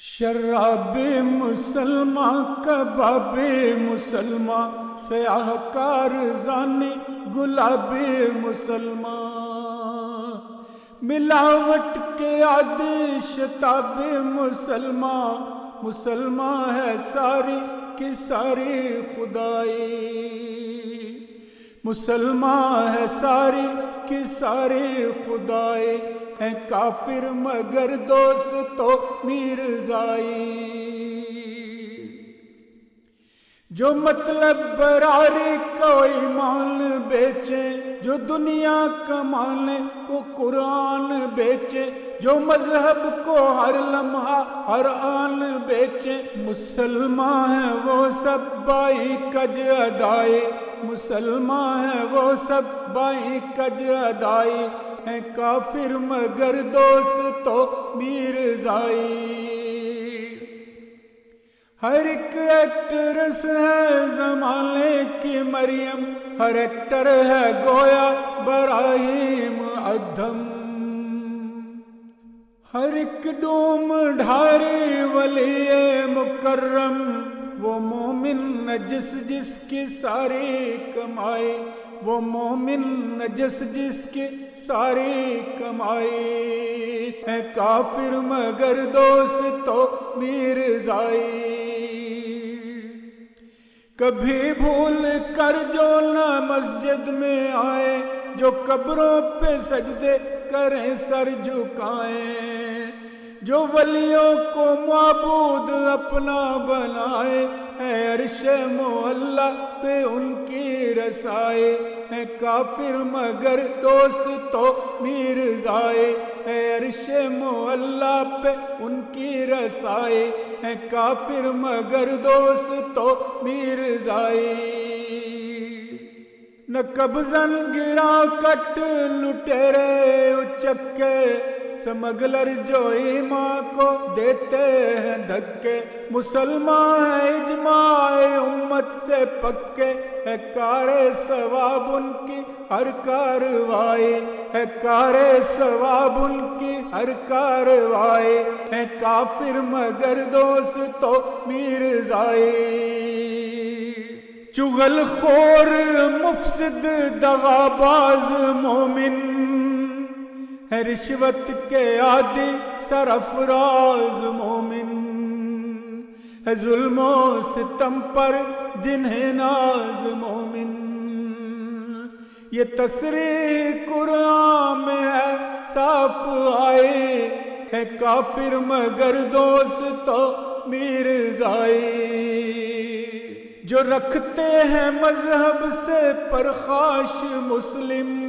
شراب مسلمان کباب مسلمان سیاہ کارزانی گلاب مسلمان ملاوٹ کے عادی شتاب مسلمان مسلمان ہے ساری کی ساری خدائی مسلمان ہے ساری کی ساری خدائی ہے کافر مگر دوست تو میرزائی جو مطلب براری کو ایمان بیچے جو دنیا کمانے کو قرآن بیچے جو مذہب کو ہر لمحہ ہر آن بیچے مسلمان ہیں وہ سب بائی کج ادائی مسلمان ہیں وہ سب بائی کج ادائی ہیں کافر مگر دوست تو میرزائی ہر ایک ایکٹریس ہے زمانے کی مریم ہر ایکٹر ہے گویا براہیم ادھم ہر ایک ڈوم ڈھاری ولی مکرم وہ مومن جس کی ساری کمائی وہ مومن جس کی ساری کمائی ہے کافر مگر دوست تو میرزائی کبھی بھول کر جو نہ مسجد میں آئے جو قبروں پہ سجدے کریں سر جھکائیں جو ولیوں کو معبود اپنا بنائے ہے عرش معلا پہ ان کی رسائی ہے کافر مگر دوست تو میرزائی ہے عرش معلا پہ ان کی رسائی ہے کافر مگر دوست تو میرزائی نہ قبضن گرا کٹ لٹیرے اچکے سمگلر جو ایمان کو دیتے ہیں دھکے مسلمان ہے اجماع امت سے پکے ہے کار ثواب ان کی ہر کاروائی ہے کار ثواب ان کی ہر کاروائی ہے کافر مگر دوست تو میرزائی چغل خور مفسد دغاباز مومن ہے رشوت کے عادی سرفراز مومن ہے ظلم و ستم پر جنہیں ناز مومن یہ تصریح قرآن میں ہے صاف آئی ہے کافر مگر دوست تو میرزائی جو رکھتے ہیں مذہب سے پرخاش مسلم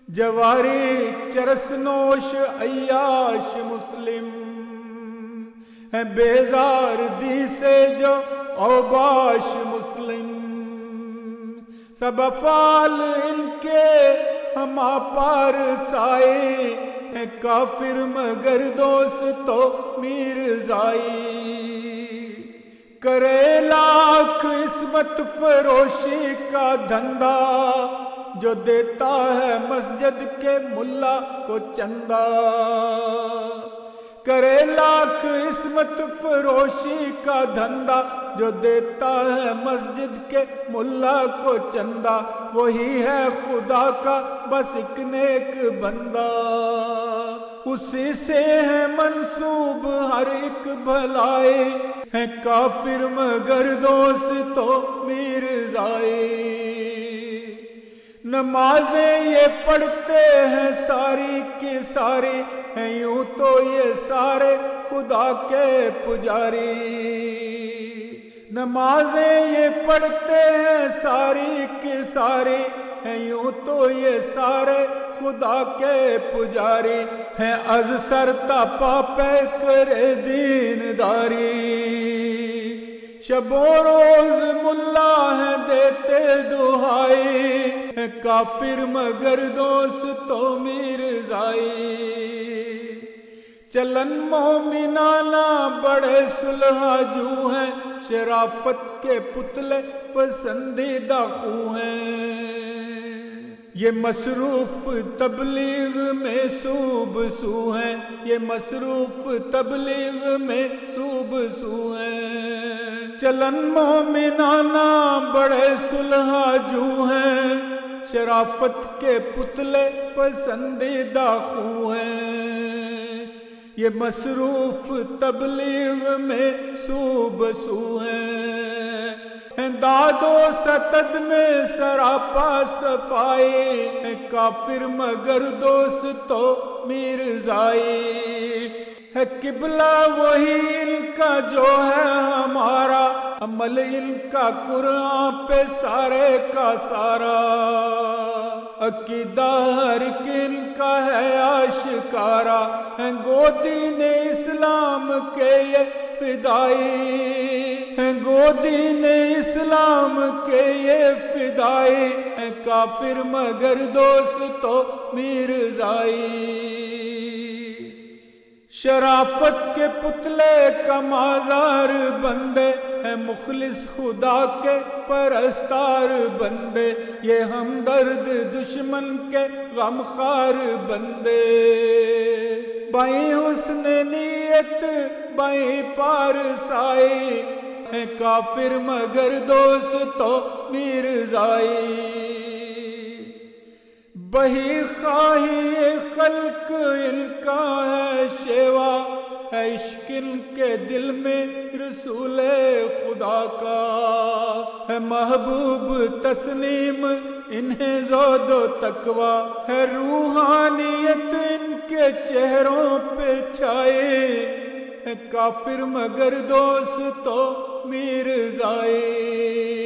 جواری چرس نوش عیاش مسلم ہے بیزار دی سے جو اوباش مسلم سب افعال ان کے ہما پار سائی ہے کافر مگر دوست تو میرزائی کرے لاکھ عصمت فروشی کا دھندا جو دیتا ہے مسجد کے ملا کو چندہ کرے لاکھ عصمت فروشی کا دھندا جو دیتا ہے مسجد کے ملا کو چندہ وہی ہے خدا کا بس ایک نیک بندہ اسی سے ہے منسوب ہر ایک بھلائی ہے کافر مگر دوست تو میرزائی نمازیں یہ پڑھتے ہیں ساری کی ساری ہیں یوں تو یہ سارے خدا کے پجاری نمازیں یہ پڑھتے ہیں ساری کی ساری ہیں یوں تو یہ سارے خدا کے پجاری ہیں از سر تا پا پہ کرے دینداری شب و روز ملا ہے دیتے دہائی ہے کافر مگر دوست تو میرزائی چلن مومنانہ بڑے صلح جو ہیں شرافت کے پتلے پسندیدہ خو ہیں یہ مصروف تبلیغ میں صوب سو ہیں، یہ مصروف تبلیغ میں صوب سو ہیں، چلن مومنانہ بڑے صلح جو ہیں، شرافت کے پتلے پسندیدہ خو ہیں، یہ مصروف تبلیغ میں صوب سو ہیں، داد و ستد میں سراپا صفائی، کافر مگر دوست تو میرزائی، ہے قبلہ وہی ان کا جو ہے ہمارا، عمل ان کا قرآن پہ سارے کا سارا، عقیدہ ہر ان کا ہے آشکارا، ہیں گو دین اسلام کے یہ فدائی، ہیں گو دین اسلام کے یہ فدائی، ہیں کافر مگر دوست تو میرزائی، شرافت کے پتلے کا مازار بندے، ہیں مخلص خدا کے پرستار بندے، یہ ہمدرد دشمن کے غمخوار بندے، بائیں حسن نیت بائیں پارسائی، ہیں کافر مگر دوست تو میرزائی، بہی خواہی خلق ان کا ہے شیوا، ہے عشق ان کے دل میں رسول خدا کا، ہے محبوب تسلیم انہیں زہد و تقویٰ، ہے روحانیت ان کے چہروں پہ چھائے، ہے کافر مگر دوست تو میرزائی،